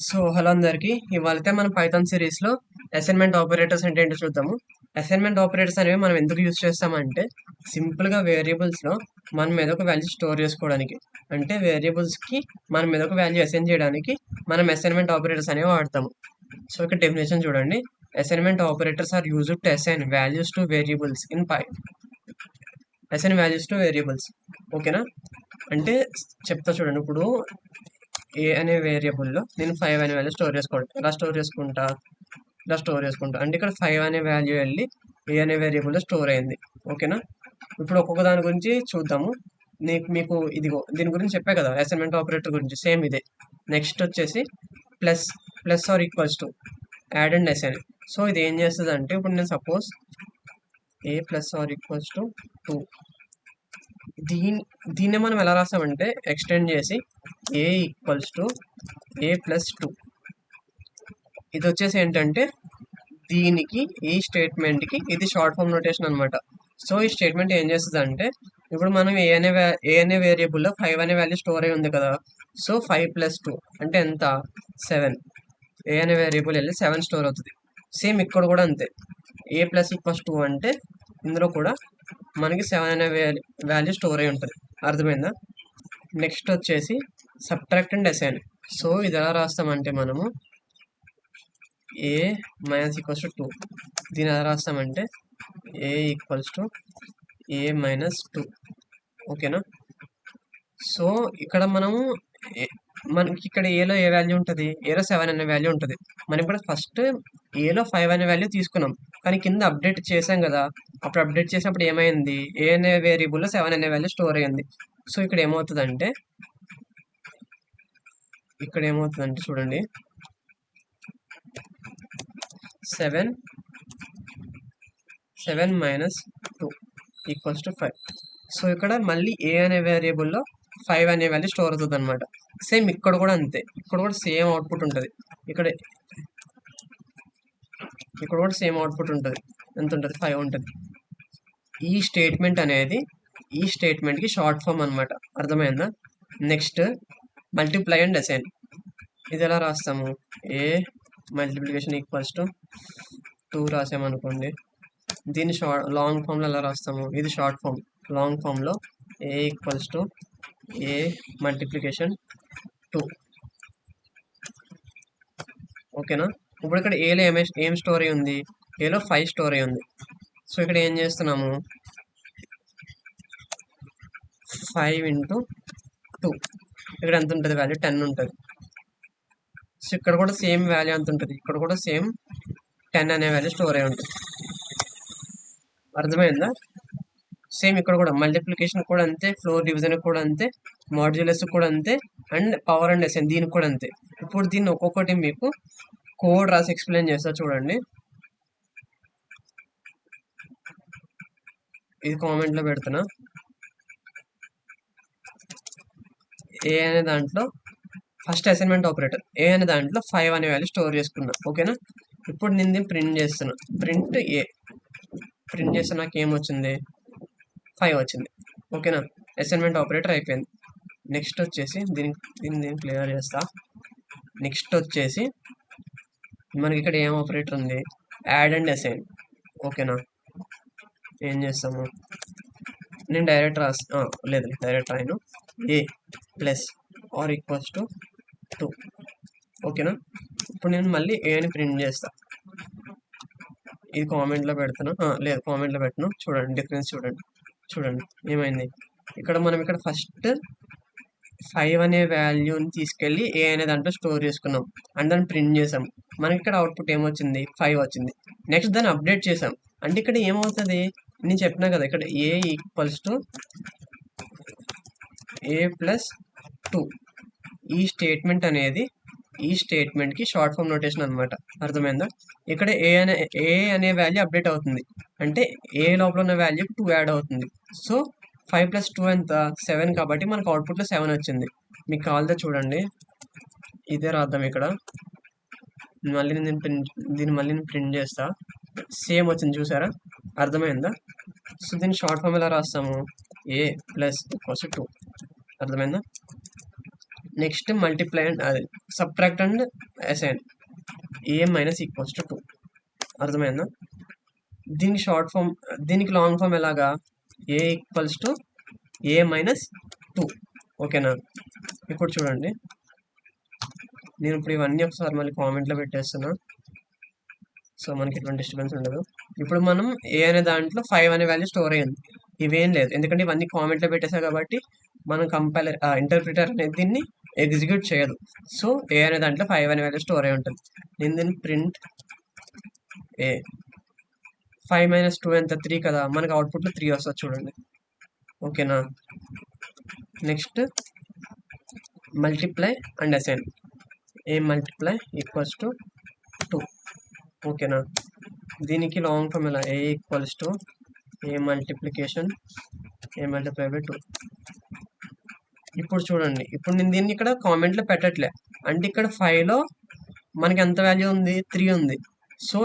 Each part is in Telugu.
సో హలో అందరికి ఇవాళైతే మనం పైథాన్ సిరీస్ లో అసైన్మెంట్ ఆపరేటర్స్ అంటే ఏంటో చూద్దాము. అసైన్మెంట్ ఆపరేటర్స్ అనేవి మనం ఎందుకు యూజ్ చేస్తామంటే సింపుల్ గా వేరియబుల్స్ లో మనం ఏదో ఒక వాల్యూ స్టోర్ చేసుకోవడానికి, అంటే వేరియబుల్స్ కి మనం ఏదో ఒక వాల్యూ అసైన్ చేయడానికి మనం అసైన్మెంట్ ఆపరేటర్స్ అనేవి వాడతాము. సో ఇక్కడ డెఫినేషన్ చూడండి. Assignment operators are used to assign values to variables in Py assign values to variables. ఓకేనా? అంటే చెప్తా చూడండి. ఇప్పుడు ఏ అనే వేరియబుల్లో నేను 5 అనే వాల్యూ స్టోర్ చేసుకుంటా. ఇలా స్టోర్ చేసుకుంటా అంటే ఇక్కడ 5 అనే వాల్యూ వెళ్ళి ఏ అనే వేరియబుల్లో స్టోర్ అయింది. ఓకేనా? ఇప్పుడు ఒక్కొక్క దాని గురించి చూద్దాము. మీకు ఇదిగో దీని గురించి చెప్పా కదా, అసైన్మెంట్ ఆపరేటర్ గురించి సేమ్ ఇదే. నెక్స్ట్ వచ్చేసి plus plus are equals to add and assign. So ఇది ఏం చేస్తుంది అంటే, ఇప్పుడు నేను suppose A plus are equals to 2, దీన్ని మనం ఎలా రాస్తామంటే ఎక్స్టెండ్ చేసి A equals to A plus 2. ఇది వచ్చేసి ఏంటంటే దీనికి ఈ స్టేట్మెంట్కి ఇది షార్ట్ ఫామ్ నోటేషన్ అనమాట. సో ఈ స్టేట్మెంట్ ఏం చేస్తుంది అంటే, ఇప్పుడు మనం ఏ అనే వేరియబుల్లో 5 అనే వాల్యూ స్టోర్ అయి ఉంది కదా. సో 5 ప్లస్ 2 అంటే ఎంత? 7. ఏ అనే వేరియబుల్ వెళ్ళి 7 స్టోర్ అవుతుంది. సేమ్ ఇక్కడ కూడా అంతే. ఏ ప్లస్ ఈక్వల్స్ 2 అంటే ఇందులో కూడా మనకి 7 అనే వాల్యూ స్టోర్ అయి ఉంటుంది. అర్థమైందా? నెక్స్ట్ వచ్చేసి సబ్ట్రాక్ట్ అండ్ అసైన్. సో ఇది ఎలా రాస్తామంటే మనము ఏ మైనస్ ఈక్వల్స్ టు 2, దీని ఎలా రాస్తామంటే ఏ ఈక్వల్స్ టు ఏ మైనస్ 2. ఓకేనా? సో ఇక్కడ మనకి ఇక్కడ ఏలో ఏ వాల్యూ ఉంటుంది? ఏలో 7 అనే వాల్యూ ఉంటుంది. మనం ఇప్పుడు ఫస్ట్ ఏలో 5 అనే వాల్యూ తీసుకున్నాం, కానీ కింద అప్డేట్ చేసాం కదా. అప్పుడు అప్డేట్ చేసినప్పుడు ఏమైంది? ఏ అనే వేరియబుల్లో 7 అనే వాల్యూ స్టోర్ అయ్యింది. సో ఇక్కడ ఏమవుతుందంటే చూడండి, 7 మైనస్ 2 ఈక్వల్స్ టు 5. సో ఇక్కడ మళ్ళీ ఏ అనే వేరియబుల్లో 5 అనే వాల్యూ స్టోర్ అవుతుంది అనమాట. సేమ్ ఇక్కడ కూడా అంతే. ఇక్కడ కూడా సేమ్ అవుట్పుట్ ఉంటుంది. ఇక్కడ కూడా సేమ్ అవుట్పుట్ ఉంటుంది. ఎంత ఉంటుంది? 5 ఉంటుంది. ఈ స్టేట్మెంట్ అనేది ఈ స్టేట్మెంట్కి షార్ట్ ఫామ్ అనమాట. అర్థమైందా? Next multiply and assign. ఇది ఎలా రాస్తాము? ఏ మల్టిప్లికేషన్ ఈక్వల్స్ టు 2 రాసామనుకోండి. దీన్ని లాంగ్ ఫామ్లో ఎలా రాస్తాము? ఇది షార్ట్ ఫామ్. లాంగ్ ఫామ్లో A equals to A multiplication 2. ఓకేనా? ఇప్పుడు ఇక్కడ ఏలో ఏం స్టోరీ ఉంది? ఏలో 5 స్టోరీ ఉంది. సో ఇక్కడ ఏం చేస్తున్నాము? 5 ఇంటూ 2. ఇక్కడ ఎంత ఉంటుంది వాల్యూ? 10 ఉంటుంది. సో ఇక్కడ కూడా సేమ్ వాల్యూ ఎంత ఉంటుంది? ఇక్కడ కూడా సేమ్ 10 అనే వాల్యూ స్టోర్ అయి ఉంటుంది. అర్థమైందా? సేమ్ ఇక్కడ కూడా మల్టిప్లికేషన్ కూడా అంతే, ఫ్లోర్ డివిజన్ కూడా అంతే, మాడ్యులస్ కూడా అంతే, అండ్ పవర్ అండ్ ఎస్ఎన్ దీనికి కూడా అంతే. ఇప్పుడు దీన్ని ఒక్కొక్కటి మీకు కోడ్ రాసి ఎక్స్ప్లెయిన్ చేస్తా చూడండి. ఇది కామెంట్లో పెడుతున్నా. ఏ అనే దాంట్లో ఫస్ట్ అసైన్మెంట్ ఆపరేటర్ ఏ అనే దాంట్లో 5 అనే వాల్యూ స్టోర్ చేసుకున్నా. ఓకేనా? ఇప్పుడు నేను దీన్ని ప్రింట్ చేస్తున్నా. ప్రింట్ చేస్తే నాకు ఏమొచ్చింది? 5 వచ్చింది. ఓకేనా? అసైన్మెంట్ ఆపరేటర్ అయిపోయింది. నెక్స్ట్ వచ్చేసి దీన్ని క్లియర్ చేస్తా. నెక్స్ట్ వచ్చేసి మనకి ఇక్కడ ఏం ఆపరేటర్ ఉంది? Add and assign. ఓకేనా? ఏం చేస్తాము? నేను డైరెక్ట్ రాయను. A plus are equals to 2. ఓకేనా? ఇప్పుడు నేను మళ్ళీ ఏ అని ప్రింట్ చేస్తా. ఇది కామెంట్లో పెడుతున్నా. కామెంట్లో పెట్టను. చూడండి డిఫరెన్స్ చూడండి ఏమైంది. మనం ఫస్ట్ 5 అనే వాల్యూని తీసుకెళ్ళి ఏ అనే దాంట్లో స్టోర్ చేసుకున్నాం అండ్ దాన్ని ప్రింట్ చేసాం. మనకి ఇక్కడ అవుట్పుట్ ఏమొచ్చింది? 5 వచ్చింది. నెక్స్ట్ దాన్ని అప్డేట్ చేసాం. అంటే ఇక్కడ ఏమవుతుంది? నేను చెప్పినా కదా, ఇక్కడ ఏ ఈక్వల్స్ టు ఏ ప్లస్ 2. ఈ స్టేట్మెంట్ అనేది ఈ స్టేట్మెంట్కి షార్ట్ ఫామ్ నోటేషన్ అనమాట. అర్థమైందా? ఇక్కడ ఏ అనే వాల్యూ అప్డేట్ అవుతుంది, అంటే ఏ లోపల ఉన్న వాల్యూకి 2 యాడ్ అవుతుంది. సో 5 ప్లస్ 2 ఎంత? 7. కాబట్టి మనకు అవుట్పుట్లో 7 వచ్చింది. మీకు కావాలితే చూడండి, ఇదే రాద్దాం ఇక్కడ. దీన్ని మళ్ళీ నేను ప్రింట్ చేస్తా. సేమ్ వచ్చింది, చూసారా? అర్థమైందా? సో దీన్ని షార్ట్ ఫామ్ ఎలా రాస్తాము? ఏ ప్లస్ ఈక్వల్స్ 2. అర్థమైందా? నెక్స్ట్ మల్టిప్లై అండ్ అది subtract and assign A minus equals to 2. అర్థమైందా? దీనికి షార్ట్ ఫామ్, దీనికి లాంగ్ ఫామ్ ఎలాగా? ఏ ఈక్వల్స్ టు ఏ మైనస్ 2. ఓకేనా? ఇప్పుడు చూడండి, నేను ఇప్పుడు ఇవన్నీ ఒకసారి మళ్ళీ కామెంట్లో పెట్టేస్తున్నా, సో మనకి ఎటువంటి డిస్టర్బెన్స్ ఉండదు. ఇప్పుడు మనం ఏ అనే దాంట్లో 5 అనే వాల్యూ స్టోర్ అయ్యింది, ఇవేం లేదు ఎందుకంటే ఇవన్నీ కామెంట్లో పెట్టేసా కాబట్టి మనం కంపైలర్ ఇంటర్ప్రిటర్ అనేది దీన్ని ఎగ్జిక్యూట్ చేయదు. సో ఏ అనే దాంట్లో 5 అనే వాల్యూ స్టోర్ అయి ఉంటుంది. నేను దీన్ని ప్రింట్ ఏ 5 మైనస్ 2 ఎంత? 3 కదా, మనకి అవుట్పుట్లో 3 వస్తుంది చూడండి. ఓకేనా? Next multiply and assign A multiply equals to 2. ఓకేనా? దీనికి లాంగ్ ఫామ్ ఎలా? A equals to A multiplication A multiply by 2. ఇప్పుడు చూడండి, ఇప్పుడు నేను దీన్ని ఇక్కడ కామెంట్లో పెట్టట్లే, అంటే ఇక్కడ 5లో మనకి ఎంత వాల్యూ ఉంది? 3 ఉంది. సో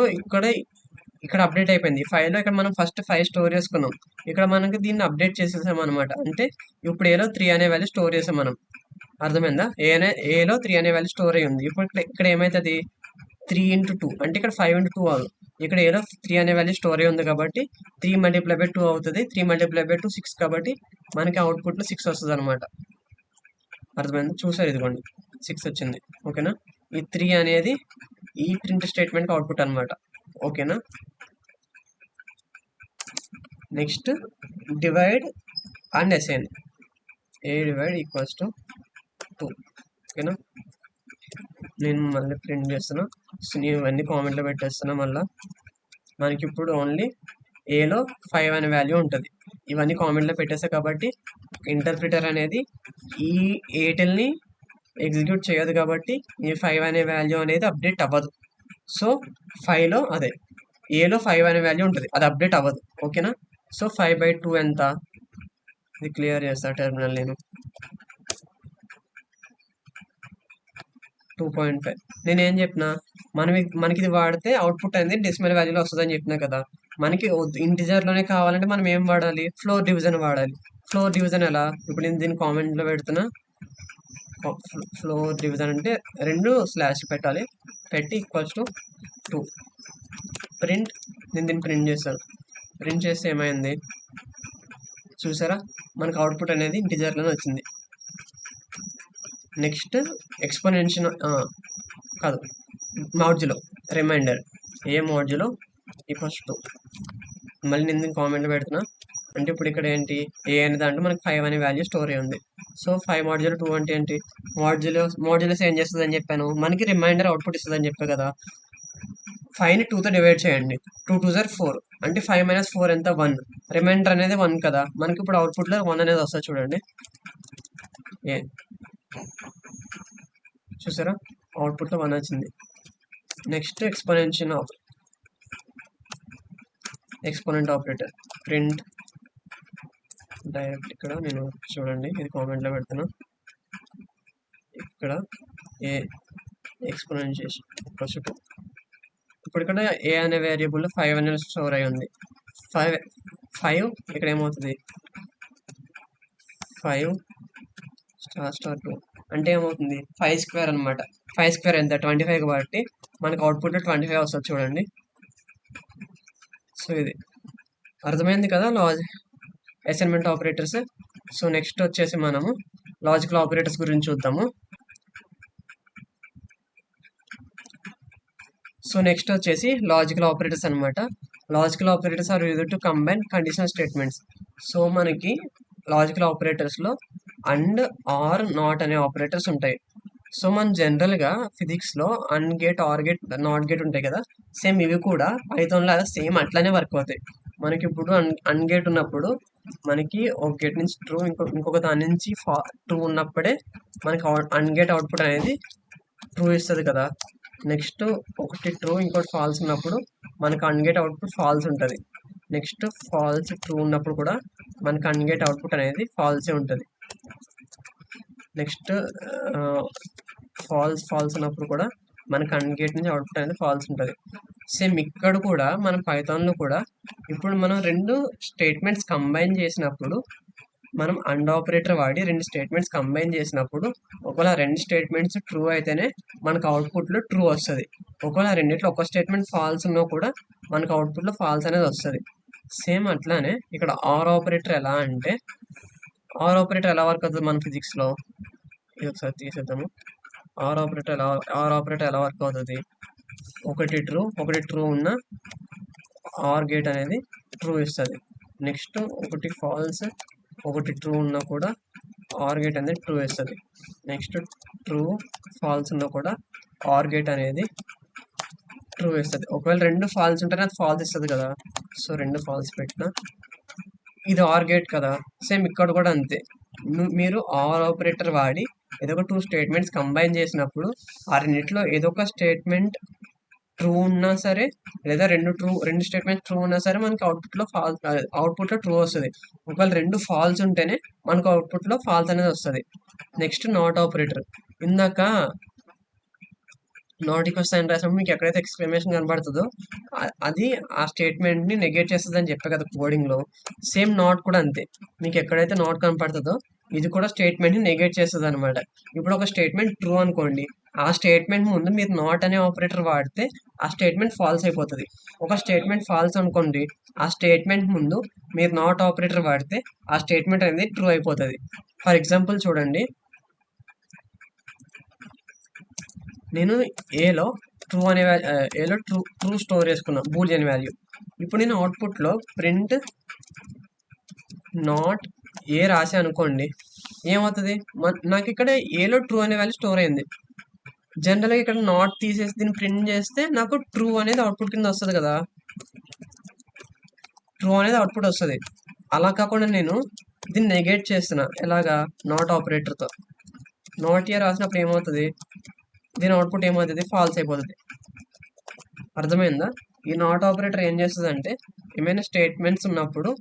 ఇక్కడ అప్డేట్ అయిపోయింది 5లో. ఇక్కడ మనం ఫస్ట్ 5 స్టోర్ చేసుకున్నాం, ఇక్కడ మనకి దీన్ని అప్డేట్ చేసేసాం అనమాట. అంటే ఇప్పుడు ఏలో 3 అనే వాల్యూ స్టోర్ చేసాం మనం. అర్థమైందా? ఏలో 3 అనే వాల్యూ స్టోర్ అయ్యి ఉంది. ఇప్పుడు ఇక్కడ ఏమవుతుంది? 3 into 2 అంటే ఇక్కడ 5 into 2 అవ్వదు, ఇక్కడ ఏలో 3 అనే వాల్యూ స్టోర్ అయ్యి ఉంది కాబట్టి 3 multiply by 2 అవుతుంది. 3 multiply by 2 6 కాబట్టి మనకి అవుట్పుట్లో 6 వస్తుంది అనమాట. అర్థమైంది? చూసారు, ఇదిగోండి 6 వచ్చింది. ఓకేనా? ఈ 3 అనేది ఈ ప్రింట్ స్టేట్మెంట్కి అవుట్పుట్ అనమాట. ఓకేనా? Next divide and assign A divide equals to 2. ఓకేనా? నేను మళ్ళీ ప్రింట్ చేస్తున్నా, నేను ఇవన్నీ కామెంట్లో పెట్టేస్తున్నా. మళ్ళీ మనకి ఇప్పుడు ఓన్లీ ఏలో 5 అనే వాల్యూ ఉంటుంది. ఇవన్నీ కామెంట్లో పెట్టేసా కాబట్టి ఇంటర్ప్రిటర్ అనేది ఈ ఏటెల్ని ఎగ్జిక్యూట్ చేయదు కాబట్టి ఈ 5 అనే వాల్యూ అనేది అప్డేట్ అవ్వదు. సో 5లో అదే ఏలో 5 అనే వాల్యూ ఉంటుంది, అది అప్డేట్ అవ్వదు. ఓకేనా? సో 5/2 ఎంత? ఇది క్లియర్ చేస్తా టెర్మినల్ నేను. 2.5. నేనేం చెప్పినా, మనకి ఇది వాడితే అవుట్పుట్ అనేది డెసిమల్ వాల్యూలో వస్తుందని చెప్పినా కదా. మనకి ఇంటిజర్లోనే కావాలంటే మనం ఏం వాడాలి? ఫ్లోర్ డివిజన్ వాడాలి. ఫ్లోర్ డివిజన్ ఎలా? ఇప్పుడు నేను దీన్ని కామెంట్లో పెడుతున్నా. ఫ్లోర్ డివిజన్ అంటే 2 స్లాష్ పెట్టాలి, పెట్టి ఈక్వల్స్ టు 2 ప్రింట్. నేను దీన్ని ప్రింట్ చేస్తాను. ప్రింట్ చేస్తే ఏమైంది చూసారా? మనకు అవుట్పుట్ అనేది ఇంటిజర్లోనే వచ్చింది. నెక్స్ట్ ఎక్స్పోనెన్షియల్ కాదు, modulo remainder A modulo equals to. మళ్ళీ నేను దీన్ని కామెంట్లో పెడుతున్నా. అంటే ఇప్పుడు ఇక్కడ ఏంటి? ఏ అనే దాంట్లో మనకి 5 అనే వాల్యూ స్టోర్ అయ్యి ఉంది. సో 5 మాడ్యులో 2 అంటే ఏంటి? మాడ్యులస్ ఏం చేస్తుంది అని చెప్పాను, మనకి రిమైండర్ అవుట్పుట్ ఇస్తుంది అని చెప్పాను కదా. 5ని 2తో డివైడ్ చేయండి, 2 2 are 4 అంటే 5 మైనస్ 4 ఎంత? 1. రిమైండర్ అనేది 1 కదా, మనకి ఇప్పుడు అవుట్పుట్లో 1 అనేది వస్తుంది చూడండి. ఏ చూసారా? అవుట్పుట్లో 1 వచ్చింది. Next exponent operator print direct. ఇక్కడ నేను చూడండి, ఇది కామెంట్లో పెడుతున్నా. ఇక్కడ ఏ ఎక్స్పోనెన్షియేషన్ ఈక్వల్స్ టు. ఇప్పుడు ఇక్కడ ఏ అనే వేరియబుల్లో 5 అనేది స్టోర్ అయి ఉంది. 5 ఇక్కడ ఏమవుతుంది? 5 స్టార్ 2 అంటే ఏమవుతుంది? 5 స్క్వేర్ అనమాట. 5 స్క్వేర్ ఎంత? 25 కాబట్టి మనకు అవుట్పుట్లో 25 వస్తుంది చూడండి. సో ఇది అర్థమైంది కదా అసైన్మెంట్ ఆపరేటర్స్. సో నెక్స్ట్ వచ్చేసి మనము లాజికల్ ఆపరేటర్స్ గురించి చూద్దాము. సో నెక్స్ట్ వచ్చేసి లాజికల్ ఆపరేటర్స్ అనమాట. Logical operators are used to combine conditional statements. So మనకి లాజికల్ ఆపరేటర్స్లో అండ్, ఆర్, నాట్ అనే ఆపరేటర్స్ ఉంటాయి. సో మనం జనరల్గా ఫిజిక్స్లో and gate, or gate, not gate ఉంటాయి కదా, సేమ్ ఇవి కూడా పైథాన్లో సేమ్ అట్లానే వర్క్ అవుతాయి. మనకి ఇప్పుడు అన్ గేట్ ఉన్నప్పుడు మనకి ఒక గేట్ నుంచి ట్రూ, ఇంకొక దాని నుంచి ట్రూ ఉన్నప్పుడే మనకి అన్ గేట్ అవుట్పుట్ అనేది ట్రూ ఇస్తుంది కదా. నెక్స్ట్ ఒకటి ట్రూ ఇంకోటి ఫాల్స్ ఉన్నప్పుడు మనకి అన్ గేట్ అవుట్పుట్ ఫాల్స్ ఉంటుంది. నెక్స్ట్ ఫాల్స్ ట్రూ ఉన్నప్పుడు కూడా మనకి అన్ గేట్ అవుట్పుట్ అనేది ఫాల్సే ఉంటుంది. నెక్స్ట్ ఫాల్స్ ఉన్నప్పుడు కూడా మనకి అన్ గేట్ నుంచి అవుట్పుట్ అనేది ఫాల్స్ ఉంటుంది. సేమ్ ఇక్కడ కూడా మన పైథాన్లో కూడా ఇప్పుడు మనం 2 స్టేట్మెంట్స్ కంబైన్ చేసినప్పుడు మనం అండ్ ఆపరేటర్ వాడి రెండు స్టేట్మెంట్స్ కంబైన్ చేసినప్పుడు ఒకవేళ రెండు స్టేట్మెంట్స్ ట్రూ అయితేనే మనకు అవుట్పుట్లో ట్రూ వస్తుంది. ఒకవేళ రెండిట్లో ఒక స్టేట్మెంట్ ఫాల్స్ ఉన్నా కూడా మనకు అవుట్పుట్లో ఫాల్స్ అనేది వస్తుంది. సేమ్ అట్లానే ఇక్కడ ఆర్ ఆపరేటర్ ఎలా అంటే, ఆర్ ఆపరేటర్ ఎలా వర్క్ అవుతుంది మన ఫిజిక్స్లో, ఇది ఒకసారి తీసేద్దాము. ఆర్ ఆపరేటర్ ఎలా వర్క్ అవుతుంది, ఒకటి ట్రూ ఉన్న ఆర్ గేట్ అనేది ట్రూ ఇస్తుంది. నెక్స్ట్ ఒకటి ఫాల్స్, ఒకటి ట్రూ ఉన్నా కూడా ఆర్ గేట్ అనేది ట్రూ ఇస్తుంది. నెక్స్ట్ ట్రూ ఫాల్స్ ఉన్నా కూడా ఆర్ గేట్ అనేది ట్రూ ఇస్తుంది. ఒకవేళ రెండు ఫాల్స్ ఉంటేనే అది ఫాల్స్ ఇస్తుంది కదా. సో రెండు ఫాల్స్ పెట్టిన ఇది ఆర్ గేట్ కదా. సేమ్ ఇక్కడ కూడా అంతే. మీరు ఆర్ ఆపరేటర్ వాడి ఏదో ఒక టూ స్టేట్మెంట్స్ కంబైన్ చేసినప్పుడు ఆ రెండిట్లో ఏదో ఒక స్టేట్మెంట్ ట్రూ ఉన్నా సరే, లేదా రెండు స్టేట్మెంట్ ట్రూ ఉన్నా సరే మనకి అవుట్పుట్లో ట్రూ వస్తుంది. ఒకవేళ రెండు ఫాల్స్ ఉంటేనే మనకు అవుట్పుట్లో ఫాల్స్ అనేది వస్తుంది. Next not operator. ఇందాక నాట్ ఈక్వల్ సైన్ రాసినప్పుడు మీకు ఎక్కడైతే ఎక్స్క్లమేషన్ కనబడుతుందో అది ఆ స్టేట్మెంట్ని నెగేట్ చేస్తుంది అని చెప్పే కదా కోడింగ్లో. సేమ్ నాట్ కూడా అంతే. మీకు ఎక్కడైతే నాట్ కనపడుతుందో ఇది కూడా స్టేట్మెంట్ని నెగేట్ చేస్తుంది అనమాట. ఇప్పుడు ఒక స్టేట్మెంట్ ట్రూ అనుకోండి, ఆ స్టేట్మెంట్ ముందు మీరు నాట్ అనే ఆపరేటర్ వాడితే ఆ స్టేట్మెంట్ ఫాల్స్ అయిపోతుంది. ఒక స్టేట్మెంట్ ఫాల్స్ అనుకోండి, ఆ స్టేట్మెంట్ ముందు మీరు నాట్ ఆపరేటర్ వాడితే ఆ స్టేట్మెంట్ అనేది ట్రూ అయిపోతుంది. ఫర్ ఎగ్జాంపుల్ చూడండి, నేను ఏలో ట్రూ స్టోర్ చేసుకున్నా బూలియన్ వాల్యూ. ఇప్పుడు నేను అవుట్పుట్లో ప్రింట్ నాట్ ఏ రాసి అనుకోండి, ఏమవుతుంది, నాకు ఇక్కడ ఏలో ట్రూ అనే వాల్యూ స్టోర్ అయింది. జనరల్గా ఇక్కడ నాట్ తీసేసి దీన్ని ప్రింట్ చేస్తే నాకు ట్రూ అనేది అవుట్పుట్ కింద వస్తుంది కదా, ట్రూ అనేది అవుట్పుట్ వస్తుంది. అలా కాకుండా నేను దీన్ని నెగేట్ చేస్తున్నా, ఎలాగా, నాట్ ఆపరేటర్తో. నాట్ ఏ రాసినప్పుడు ఏమవుతుంది, దీని అవుట్పుట్ ఏమవుతుంది, ఫాల్స్ అయిపోతుంది. అర్థమైందా? ఈ నాట్ ఆపరేటర్ ఏం చేస్తుంది అంటే, ఏమైనా స్టేట్మెంట్స్ ఉన్నప్పుడు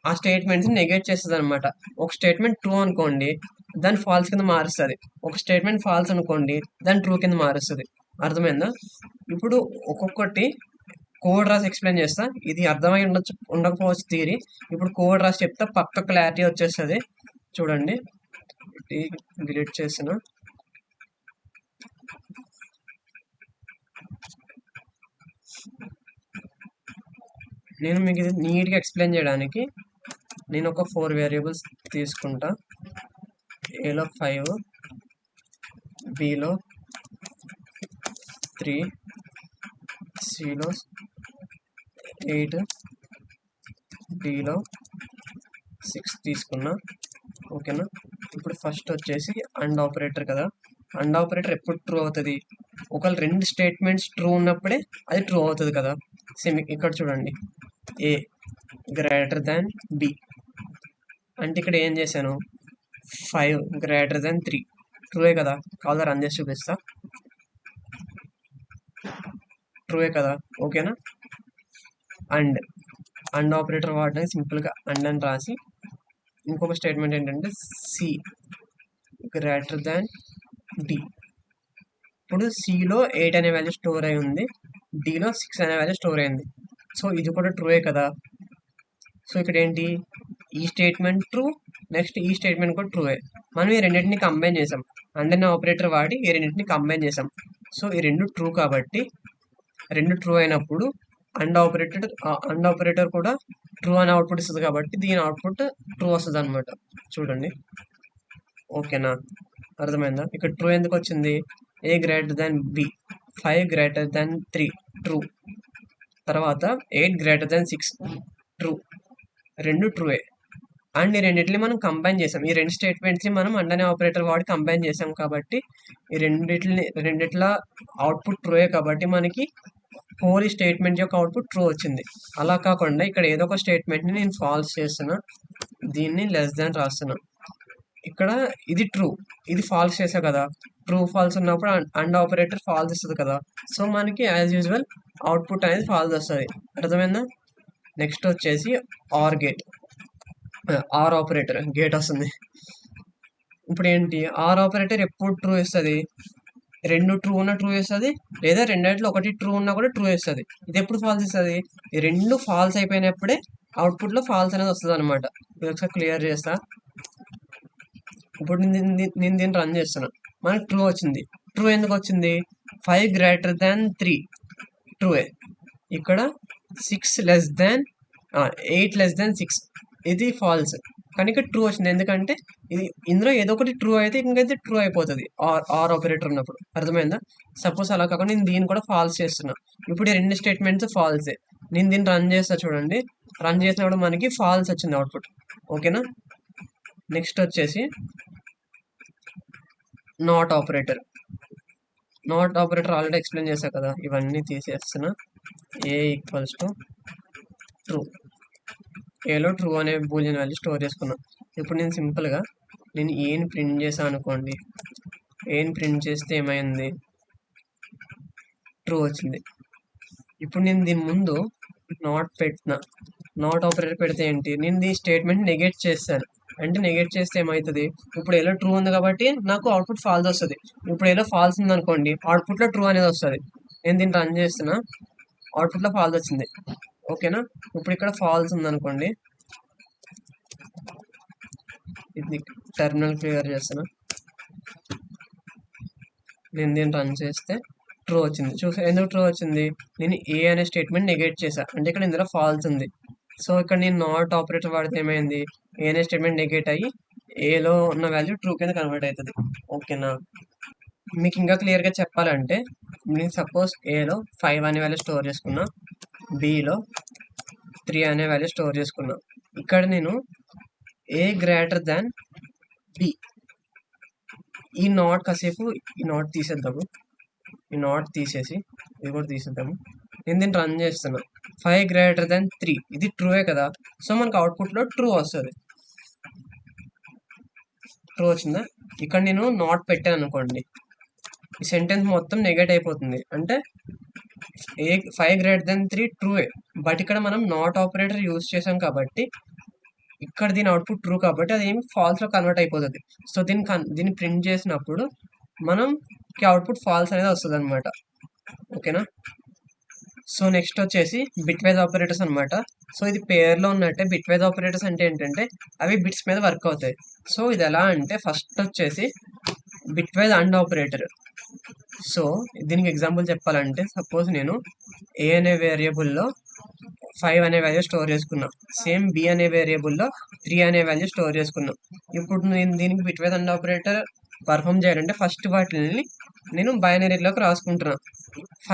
ఆ స్టేట్మెంట్స్ని నెగేట్ చేస్తుంది అనమాట. ఒక స్టేట్మెంట్ ట్రూ అనుకోండి, దాన్ని ఫాల్స్ కింద మారుస్తుంది. ఒక స్టేట్మెంట్ ఫాల్స్ అనుకోండి, దాన్ని ట్రూ కింద మారుస్తుంది. అర్థమైందా? ఇప్పుడు ఒక్కొక్కటి కోడ్ రాసి ఎక్స్ప్లెయిన్ చేస్తా. ఇది అర్థమై ఉండకపోవచ్చు థియరీ. ఇప్పుడు కోడ్ రాసి చెప్తా, పక్క క్లారిటీ వచ్చేస్తుంది. చూడండి, డిలీట్ చేసిన నేను మీకు ఇది నీట్గా ఎక్స్ప్లెయిన్ చేయడానికి నేను ఒక 4 వేరియబుల్స్ తీసుకుంటా. ఏలో 5, బిలో 3, సిలో 8, డిలో 6 తీసుకున్నా. ఓకేనా? ఇప్పుడు ఫస్ట్ వచ్చేసి అండ్ ఆపరేటర్ కదా. అండ్ ఆపరేటర్ ఎప్పుడు ట్రూ అవుతుంది, ఒకవేళ రెండు స్టేట్మెంట్స్ ట్రూ ఉన్నప్పుడే అది ట్రూ అవుతుంది కదా. సేమ్ ఇక్కడ చూడండి, ఏ గ్రేటర్ దాన్ బి అంటే ఇక్కడ ఏం చేశాను, 5 గ్రేటర్ దాన్ 3 ట్రూయే కదా. కావాలి రన్ చేసి చూపిస్తా, ట్రూయే కదా. ఓకేనా? అండ్ ఆపరేటర్ వాడడానికి సింపుల్గా అండ్ అని రాసి, ఇంకొక స్టేట్మెంట్ ఏంటంటే సి గ్రేటర్ దాన్ డి. ఇప్పుడు సిలో 8 అనే వాల్యూ స్టోర్ అయి ఉంది, డిలో 6 అనే వాల్యూ స్టోర్ అయింది. సో ఇది కూడా ట్రూయే కదా. సో ఇక్కడ ఏంటి, ఈ స్టేట్మెంట్ ట్రూ, నెక్స్ట్ ఈ స్టేట్మెంట్ కూడా ట్రూయే. మనం ఈ రెండింటిని కంబైన్ చేసాం, అండ్ అనే ఆపరేటర్ వాడి ఈ రెండింటిని కంబైన్ చేసాం. సో ఈ రెండు ట్రూ కాబట్టి, రెండు ట్రూ అయినప్పుడు అండ్ ఆపరేటర్ కూడా ట్రూ అని అవుట్పుట్ ఇస్తుంది కాబట్టి దీని అవుట్పుట్ ట్రూ వస్తుంది అనమాట. చూడండి, ఓకేనా? అర్థమైందా? ఇక్కడ ట్రూ ఎందుకు వచ్చింది, A greater than B, 5 greater than 3 true, తర్వాత 8 గ్రేటర్ దాన్ 6 ట్రూ, రెండు ట్రూయే. అండ్ ఈ రెండింటిని మనం కంబైన్ చేసాం, ఈ రెండు స్టేట్మెంట్స్ని మనం అండ్ అనే ఆపరేటర్ వాడి కంబైన్ చేసాం కాబట్టి ఈ రెండిట్ల అవుట్పుట్ ట్రూయే కాబట్టి మనకి హోల్ స్టేట్మెంట్ యొక్క అవుట్పుట్ ట్రూ వచ్చింది. అలా కాకుండా ఇక్కడ ఏదో ఒక స్టేట్మెంట్ని నేను ఫాల్స్ చేస్తున్నా, దీన్ని లెస్ దాన్ రాస్తున్నా. ఇక్కడ ఇది ట్రూ, ఇది ఫాల్స్ చేసా కదా. ట్రూ ఫాల్స్ ఉన్నప్పుడు అండ్ ఆపరేటర్ ఫాల్స్ ఇస్తుంది కదా. సో మనకి యాజ్ యూజువల్ అవుట్పుట్ అనేది ఫాల్స్ వస్తుంది. అర్థమైందా? నెక్స్ట్ వచ్చేసి or gate, or operator gate వస్తుంది. ఇప్పుడు ఏంటి, ఆర్ ఆపరేటర్ ఎప్పుడు ట్రూ ఇస్తుంది, రెండు ట్రూ ఉన్న ట్రూ ఇస్తుంది, లేదా రెండిట్లో ఒకటి ట్రూ ఉన్నా కూడా ట్రూ ఇస్తుంది. ఇది ఎప్పుడు ఫాల్స్ ఇస్తుంది, ఈ రెండు ఫాల్స్ అయిపోయినప్పుడే అవుట్పుట్లో ఫాల్స్ అనేది వస్తుంది అనమాట. ఇది ఒకసారి క్లియర్ చేస్తా. ఇప్పుడు నేను దీన్ని రన్ చేస్తున్నా, మనకి ట్రూ వచ్చింది. ట్రూ ఎందుకు వచ్చింది? 5 గ్రేటర్ దాన్ 3 ట్రూఏ. ఇక్కడ 6 లెస్ దాన్ 8 లెస్ దాన్ 6 ఇది ఫాల్స్. కానీ ఇక్కడ ట్రూ వచ్చింది ఎందుకంటే ఇది ఇందులో ఏదో ఒకటి ట్రూ అయితే ఇంకైతే ట్రూ అయిపోతుంది ఆర్ ఆపరేటర్ ఉన్నప్పుడు. అర్థమైందా? సపోజ్ అలా కాకుండా నేను దీన్ని కూడా ఫాల్స్ చేస్తున్నా. ఇప్పుడు ఈ రెండు స్టేట్మెంట్స్ ఫాల్సే. నేను దీన్ని రన్ చేస్తా చూడండి. రన్ చేసినప్పుడు మనకి ఫాల్స్ వచ్చింది అవుట్పుట్. ఓకేనా? నెక్స్ట్ వచ్చేసి not operator. Not operator already explain చేశా కదా, ఇవన్నీ తీసేస్తున్నా. ఏ ఈక్వల్స్ టు ట్రూ. ఏలో ట్రూ అనే బూలియన్ వాల్యూ స్టోర్ చేసుకున్నా. ఇప్పుడు నేను సింపుల్గా నేను ఏని ప్రింట్ చేశాను అనుకోండి. ఏని ప్రింట్ చేస్తే ఏమైంది? ట్రూ వచ్చింది. ఇప్పుడు నేను దీని ముందు నాట్ పెట్టిన, నాట్ ఆపరేటర్ పెడితే ఏంటి? నేను ఈ స్టేట్మెంట్ నెగెట్ చేస్తాను. అంటే నెగెట్ చేస్తే ఏమవుతుంది? ఇప్పుడు ఏలో ట్రూ ఉంది కాబట్టి నాకు అవుట్పుట్ ఫాల్స్ వస్తుంది. ఇప్పుడు ఏలో ఫాల్స్ ఉంది అనుకోండి, అవుట్పుట్లో ట్రూ అనేది వస్తుంది. నేను దీన్ని రన్ చేస్తున్నా, అవుట్పుట్లో ఫాల్స్ వచ్చింది. ఓకేనా? ఇప్పుడు ఇక్కడ ఫాల్స్ ఉంది అనుకోండి, ఇది టెర్మినల్ క్లియర్ చేస్తున్నా. నేను దీన్ని రన్ చేస్తే ట్రూ వచ్చింది. చూసా ఎందుకు ట్రూ వచ్చింది? నేను ఏ అనే స్టేట్మెంట్ నెగెట్ చేశా, అంటే ఇక్కడ ఇందులో ఫాల్స్ ఉంది. సో ఇక్కడ నేను నాట్ ఆపరేటర్ వాడితే ఏమైంది? ఏ అనే స్టేట్మెంట్ నెగెట్ అయ్యి ఏలో ఉన్న వాల్యూ ట్రూ కింద కన్వర్ట్ అవుతుంది. ఓకేనా? మీకు ఇంకా క్లియర్గా చెప్పాలంటే నేను సపోజ్ ఏలో 5 అనే వాల్యూ స్టోర్ చేసుకున్నా, బిలో 3 అనే వాల్యూ స్టోర్ చేసుకున్నా. ఇక్కడ నేను ఏ గ్రేటర్ దాన్ బి, ఈ నాట్ కాసేపు ఈ నాట్ తీసేద్దాము. ఈ నాట్ తీసేసి ఇది కూడా తీసేద్దాము. నేను దీన్ని రన్ చేస్తున్నా. 5 గ్రేటర్ దాన్ 3 ఇది ట్రూయే కదా, సో మనకు అవుట్పుట్లో ట్రూ వస్తుంది. ట్రూ వచ్చిందా? ఇక్కడ నేను నాట్ పెట్టాను అనుకోండి, ఈ సెంటెన్స్ మొత్తం నెగెట్ అయిపోతుంది. అంటే 5 గ్రేటర్ దాన్ 3 ట్రూయే, బట్ ఇక్కడ మనం నాట్ ఆపరేటర్ యూజ్ చేసాం కాబట్టి ఇక్కడ దీని అవుట్పుట్ ట్రూ కాబట్టి అది ఏమి ఫాల్స్లో కన్వర్ట్ అయిపోతుంది. సో దీన్ని ప్రింట్ చేసినప్పుడు మనకి అవుట్పుట్ ఫాల్స్ అనేది వస్తుంది అనమాట. ఓకేనా? సో నెక్స్ట్ వచ్చేసి బిట్ వైజ్ ఆపరేటర్స్ అనమాట. సో ఇది పేర్లో ఉన్నట్టే బిట్ వైజ్ ఆపరేటర్స్ అంటే ఏంటంటే అవి బిట్స్ మీద వర్క్ అవుతాయి. సో ఇది ఎలా అంటే ఫస్ట్ వచ్చేసి bitwise and operator. So దీనికి ఎగ్జాంపుల్ చెప్పాలంటే సపోజ్ నేను ఏ అనే వేరియబుల్లో 5 అనే వాల్యూ స్టోర్ చేసుకున్నా, సేమ్ బి అనే వేరియబుల్లో 3 అనే వాల్యూ స్టోర్ చేసుకున్నా. ఇప్పుడు నేను దీనికి bit wise and operator perform చేయాలంటే ఫస్ట్ వాటిని నేను బైనరీలోకి రాసుకుంటున్నా.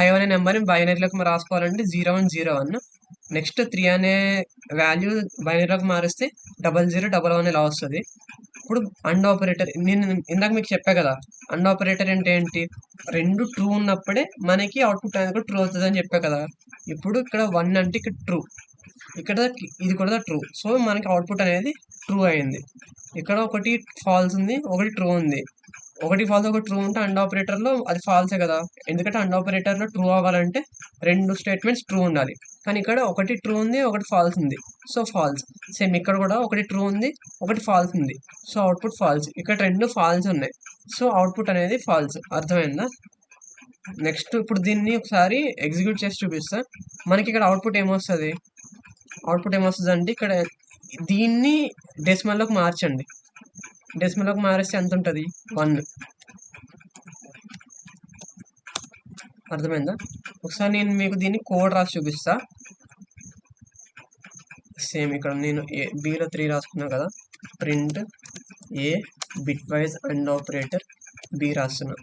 5 అనే నెంబర్ని బైనరీలోకి రాసుకోవాలంటే 0 1 0 1. నెక్స్ట్ 3 అనే వాల్యూ బైనరీలోకి మారిస్తే 00 11 ఇలా వస్తుంది. ఇప్పుడు అండ్ ఆపరేటర్ నేను ఇందాక మీకు చెప్పా కదా, అండ్ ఆపరేటర్ అంటే ఏంటి? రెండు ట్రూ ఉన్నప్పుడే మనకి అవుట్పుట్ అనేది కూడా ట్రూ అవుతుంది అని చెప్పా కదా. ఇప్పుడు ఇక్కడ 1 అంటే ఇక్కడ ట్రూ, ఇక్కడ ఇది కూడా ట్రూ. సో మనకి అవుట్పుట్ అనేది ట్రూ అయింది. ఇక్కడ ఒకటి ఫాల్స్ ఉంది, ఒకటి ట్రూ ఉంది. ఒకటి ఫాల్స్ ఒకటి ట్రూ ఉంటే అండ్ ఆపరేటర్లో అది ఫాల్సే కదా, ఎందుకంటే అండ్ ఆపరేటర్లో ట్రూ అవ్వాలంటే రెండు స్టేట్మెంట్స్ ట్రూ ఉండాలి. కానీ ఇక్కడ ఒకటి ట్రూ ఉంది, ఒకటి ఫాల్స్ ఉంది, సో ఫాల్స్. సేమ్ ఇక్కడ కూడా ఒకటి ట్రూ ఉంది, ఒకటి ఫాల్స్ ఉంది, సో అవుట్పుట్ ఫాల్స్. ఇక్కడ రెండు ఫాల్స్ ఉన్నాయి, సో అవుట్పుట్ అనేది ఫాల్స్. అర్థమైందా? నెక్స్ట్ ఇప్పుడు దీన్ని ఒకసారి ఎగ్జిక్యూట్ చేసి చూపిస్తా. మనకి ఇక్కడ అవుట్పుట్ ఏమొస్తుంది? అవుట్పుట్ ఏమొస్తుంది అంటే ఇక్కడ దీన్ని డెసిమల్లోకి మార్చండి. డెసిమల్లోకి మారిస్తే ఎంత ఉంటుంది? 1. అర్థమైందా? ఒకసారి నేను మీకు దీన్ని కోడ్ రాసి చూపిస్తా. సేమ్ ఇక్కడ నేను బిలో 3 రాసుకున్నా కదా, print A bitwise and operator B రాస్తున్నా.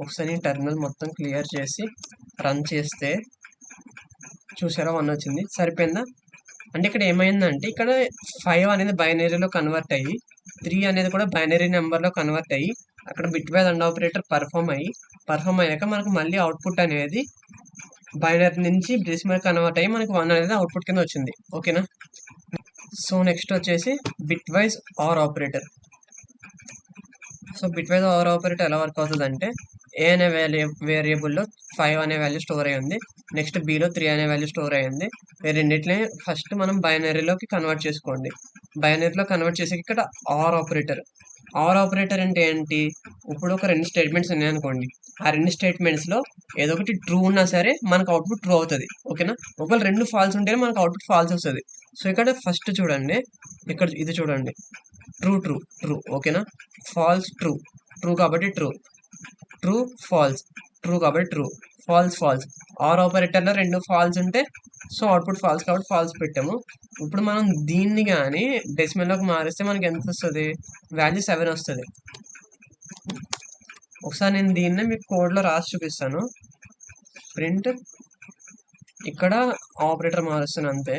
ఒకసారి నేను టెర్మినల్ మొత్తం క్లియర్ చేసి రన్ చేస్తే చూసారా 1 వచ్చింది. సరిపోయిందా? అంటే ఇక్కడ ఏమైందంటే ఇక్కడ 5 అనేది బైనరీలో కన్వర్ట్ అయ్యి 3 అనేది కూడా బైనరీ నెంబర్లో కన్వర్ట్ అయ్యి అక్కడ bit wise and operator perform అయ్యాక మనకు మళ్ళీ అవుట్పుట్ అనేది బైనరీ నుంచి డెసిమల్ కన్వర్ట్ అయ్యి మనకి 1 అనేది అవుట్పుట్ కింద వచ్చింది. ఓకేనా? సో నెక్స్ట్ వచ్చేసి bitwise or operator. So bitwise or operator ఎలా వర్క్ అవుతుంది అంటే ఏ అనే వేరియబుల్లో 5 అనే వాల్యూ స్టోర్ అయ్యింది, నెక్స్ట్ బిలో 3 అనే వాల్యూ స్టోర్ అయ్యింది. రెండింటిని ఫస్ట్ మనం బైనరీలోకి కన్వర్ట్ చేసుకోండి. బైనరీలో కన్వర్ట్ చేసి ఇక్కడ ఆర్ ఆపరేటర్. ఆర్ ఆపరేటర్ అంటే ఏంటి? ఇప్పుడు ఒక రెండు స్టేట్మెంట్స్ ఉన్నాయనుకోండి, ఆ రెండు స్టేట్మెంట్స్లో ఏదో ఒకటి ట్రూ ఉన్నా సరే మనకు అవుట్పుట్ ట్రూ అవుతుంది. ఓకేనా? ఒకవేళ రెండు ఫాల్స్ ఉంటేనే మనకు అవుట్పుట్ ఫాల్స్ వస్తుంది. సో ఇక్కడ ఫస్ట్ చూడండి, ఇక్కడ ఇది చూడండి, ట్రూ ట్రూ ట్రూ. ఓకేనా? ఫాల్స్ ట్రూ, ట్రూ కాబట్టి ట్రూ, ట్రూ ఫాల్స్, ట్రూ కాబట్టి ట్రూ, ఫాల్స్ ఫాల్స్. ఆర్ ఆపరేటర్లో రెండు ఫాల్స్ ఉంటే సో అవుట్పుట్ ఫాల్స్ కాబట్టి ఫాల్స్ పెట్టాము. ఇప్పుడు మనం దీన్ని కానీ డెసిమల్లోకి మారిస్తే మనకి ఎంత వస్తుంది? వాల్యూ 7 వస్తుంది. ఒకసారి నేను దీన్ని మీకు కోడ్లో రాసి చూపిస్తాను. ప్రింట్, ఇక్కడ ఆపరేటర్ మారుస్తాను అంతే.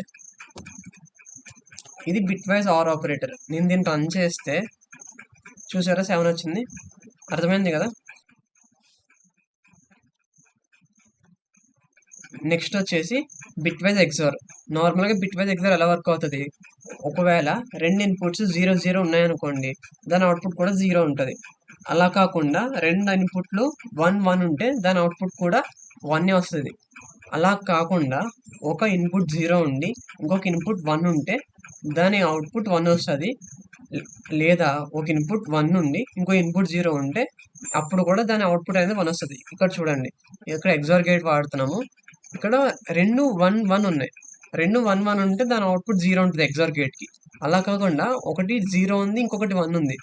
ఇది బిట్ వైజ్ ఆర్ ఆపరేటర్. నేను దీన్ని రన్ చేస్తే చూసారా 7 వచ్చింది. అర్థమైంది కదా? నెక్స్ట్ వచ్చేసి బిట్ వైజ్ ఎగ్జార్. నార్మల్గా బిట్ వైజ్ ఎగ్జార్ ఎలా వర్క్ అవుతుంది? ఒకవేళ రెండు ఇన్పుట్స్ 0 0 ఉన్నాయనుకోండి, దాని అవుట్పుట్ కూడా 0 ఉంటుంది. అలా కాకుండా రెండు ఇన్పుట్లు 1 1 ఉంటే దాని అవుట్పుట్ కూడా 1 వస్తుంది. అలా కాకుండా ఒక ఇన్పుట్ 0 ఉండి ఇంకొక ఇన్పుట్ 1 ఉంటే దాని అవుట్పుట్ 1 వస్తుంది. లేదా ఒక ఇన్పుట్ 1 ఉండి ఇంకో ఇన్పుట్ 0 ఉంటే అప్పుడు కూడా దాని అవుట్పుట్ అనేది 1 వస్తుంది. ఇక్కడ చూడండి, ఇక్కడ ఎగ్జార్ గేట్ వాడుతున్నాము. ఇక్కడ రెండు 1 1 ఉన్నాయి. రెండు 1 1 ఉంటే దాని అవుట్పుట్ 0 ఉంటుంది ఎగ్జార్ గేట్కి. అలా కాకుండా ఒకటి 0 ఉంది, ఇంకొకటి 1 ఉంది.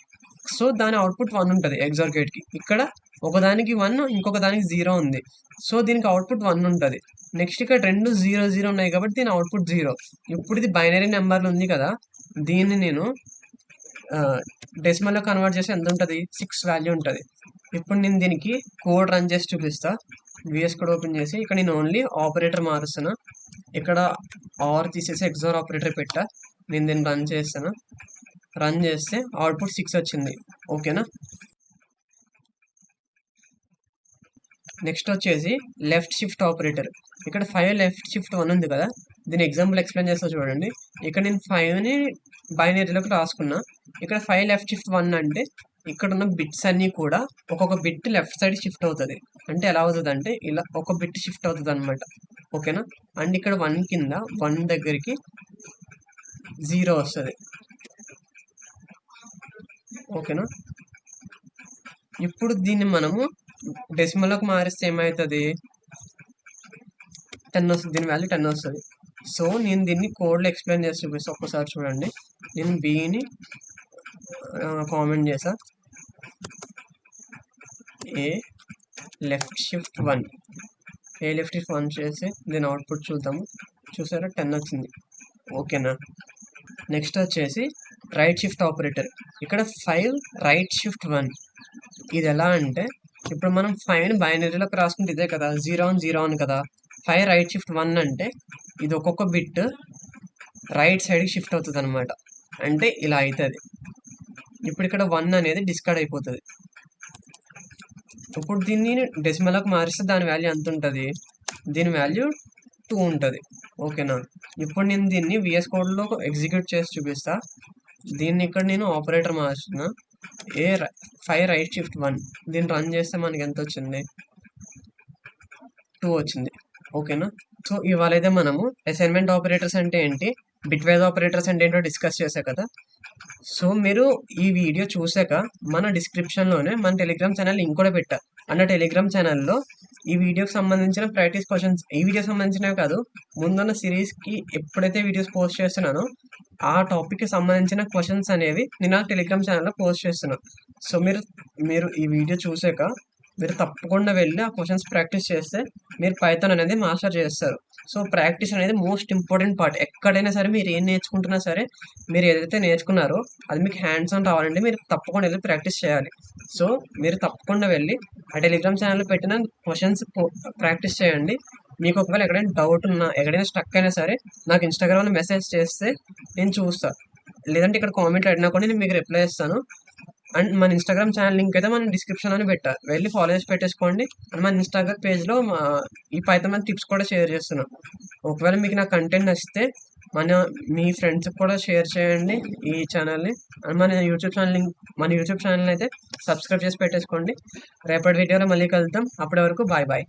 సో దాని అవుట్పుట్ 1 ఉంటుంది ఎగ్జార్ గేట్కి. ఇక్కడ ఒకదానికి 1 ఇంకొక దానికి 0 ఉంది. సో దీనికి అవుట్పుట్ 1 ఉంటుంది. నెక్స్ట్ ఇక్కడ రెండు 0 0 ఉన్నాయి కాబట్టి దీని అవుట్పుట్ 0. ఇప్పుడు ఇది బైనరీ నెంబర్లు ఉంది కదా, దీన్ని నేను డెసిమల్లో కన్వర్ట్ చేసి ఎంత ఉంటుంది? 6 వాల్యూ ఉంటుంది. ఇప్పుడు నేను దీనికి కోడ్ రన్ చేసి చూపిస్తా. విఎస్ కోడ్ ఓపెన్ చేసి ఇక్కడ నేను ఓన్లీ ఆపరేటర్ మారుస్తున్నా. ఇక్కడ ఆర్ తీసేసి ఎగ్జార్ ఆపరేటర్ పెట్టా. నేను దీన్ని రన్ చేస్తాను. రన్ చేస్తే అవుట్పుట్ 6 వచ్చింది. ఓకేనా? నెక్స్ట్ వచ్చేసి లెఫ్ట్ షిఫ్ట్ ఆపరేటర్. ఇక్కడ 5 లెఫ్ట్ షిఫ్ట్ 1 ఉంది కదా, దీని ఎగ్జాంపుల్ ఎక్స్ప్లెయిన్ చేస్తా చూడండి. ఇక్కడ నేను 5ని బైనరీలోకి రాసుకున్నా. ఇక్కడ 5 లెఫ్ట్ షిఫ్ట్ 1 అంటే ఇక్కడ ఉన్న బిట్స్ అన్నీ కూడా ఒక్కొక్క బిట్ లెఫ్ట్ సైడ్ షిఫ్ట్ అవుతుంది. అంటే ఎలా అవుతుంది అంటే ఇలా ఒక బిట్ షిఫ్ట్ అవుతుంది అనమాట. ఓకేనా? అండ్ ఇక్కడ 1 కింద 1 దగ్గరికి 0 వస్తుంది. ఓకేనా? ఇప్పుడు దీన్ని మనము డెసిమల్లోకి మారిస్తే ఏమవుతుంది? 10 వస్తుంది. దీని వాల్యూ 10 వస్తుంది. సో నేను దీన్ని కోడ్లో ఎక్స్ప్లెయిన్ చేసి చూపిస్తాను. ఒక్కసారి చూడండి. నేను బిని కామెంట్ చేసా, ఏ లెఫ్ట్ షిఫ్ట్ 1, ఏ లెఫ్ట్ షిఫ్ట్ 1 చేసి దీని అవుట్పుట్ చూద్దాము. చూసారా 10 వచ్చింది. ఓకేనా? నెక్స్ట్ వచ్చేసి రైట్ షిఫ్ట్ ఆపరేటర్. ఇక్కడ 5 రైట్ షిఫ్ట్ 1. ఇది ఎలా అంటే ఇప్పుడు మనం 5ని బైనరీలోకి రాసుకుంటే ఇదే కదా, 0 1 0 1 కదా. 5 రైట్ షిఫ్ట్ 1 అంటే ఇది ఒక్కొక్క బిట్ రైట్ సైడ్కి షిఫ్ట్ అవుతుంది అనమాట. అంటే ఇలా అవుతుంది. ఇప్పుడు ఇక్కడ 1 అనేది డిస్కార్డ్ అయిపోతుంది. ఇప్పుడు దీన్ని డెసిమల్లోకి మారిస్తే దాని వాల్యూ ఎంత ఉంటుంది? దీని వాల్యూ 2 ఉంటుంది. ఓకేనా? ఇప్పుడు నేను దీన్ని విఎస్ కోడ్లో ఎగ్జిక్యూట్ చేసి చూపిస్తా. దీన్ని ఇక్కడ నేను ఆపరేటర్ మార్చుతున్నా, ఏ 5 రైట్ షిఫ్ట్ 1. దీన్ని రన్ చేస్తే మనకి ఎంత వచ్చింది? 2 వచ్చింది. ఓకేనా? సో ఇవాళ అయితే మనము అసైన్మెంట్ ఆపరేటర్స్ అంటే ఏంటి, బిట్ వైజ్ ఆపరేటర్స్ అంటే ఏంటో డిస్కస్ చేశా కదా. సో మీరు ఈ వీడియో చూసాక మన డిస్క్రిప్షన్లోనే మన టెలిగ్రామ్ ఛానల్ లింక్ కూడా పెట్టా. అన్న టెలిగ్రామ్ ఛానల్లో ఈ వీడియోకి సంబంధించిన ప్రాక్టీస్ క్వశ్చన్స్, ఈ వీడియోకి సంబంధించినవి కాదు, ముందున్న సిరీస్కి ఎప్పుడైతే వీడియోస్ పోస్ట్ చేస్తున్నానో ఆ టాపిక్కి సంబంధించిన క్వశ్చన్స్ అనేవి నేను ఆ టెలిగ్రామ్ ఛానల్లో పోస్ట్ చేస్తున్నాను. సో మీరు ఈ వీడియో చూసాక మీరు తప్పకుండా వెళ్ళి ఆ క్వశ్చన్స్ ప్రాక్టీస్ చేస్తే మీరు పైథాన్ అనేది మాస్టర్ చేస్తారు. సో ప్రాక్టీస్ అనేది మోస్ట్ ఇంపార్టెంట్ పార్ట్. ఎక్కడైనా సరే మీరు ఏం నేర్చుకుంటున్నా సరే, మీరు ఏదైతే నేర్చుకున్నారో అది మీకు హ్యాండ్స్ ఆన్ రావాలంటే మీరు తప్పకుండా వెళ్ళి ప్రాక్టీస్ చేయాలి. సో మీరు తప్పకుండా వెళ్ళి ఆ టెలిగ్రామ్ ఛానల్లో పెట్టిన క్వశ్చన్స్ ప్రాక్టీస్ చేయండి. మీకు ఒకవేళ ఎక్కడైనా డౌట్ ఉన్నా, ఎక్కడైనా స్టక్ అయినా సరే నాకు ఇన్స్టాగ్రామ్లో మెసేజ్ చేస్తే నేను చూస్తాను. లేదంటే ఇక్కడ కామెంట్ అడిగినా కూడా నేను మీకు రిప్లై ఇస్తాను. అండ్ మన ఇన్స్టాగ్రామ్ ఛానల్ లింక్ అయితే మనం డిస్క్రిప్షన్లోనే పెట్టా, వెళ్ళి ఫాలో చేసి పెట్టేసుకోండి. అండ్ మన ఇన్స్టాగ్రామ్ పేజ్లో ఈ పైథాన్ టిప్స్ కూడా షేర్ చేస్తున్నాం. ఒకవేళ మీకు నా కంటెంట్ నచ్చితే మీ ఫ్రెండ్స్కి కూడా షేర్ చేయండి ఈ ఛానల్ని. అండ్ మన యూట్యూబ్ ఛానల్ అయితే సబ్స్క్రైబ్ చేసి పెట్టేసుకోండి. రేపటి వీడియోలో మళ్ళీ కలుద్దాం. అప్పటి వరకు బాయ్ బాయ్.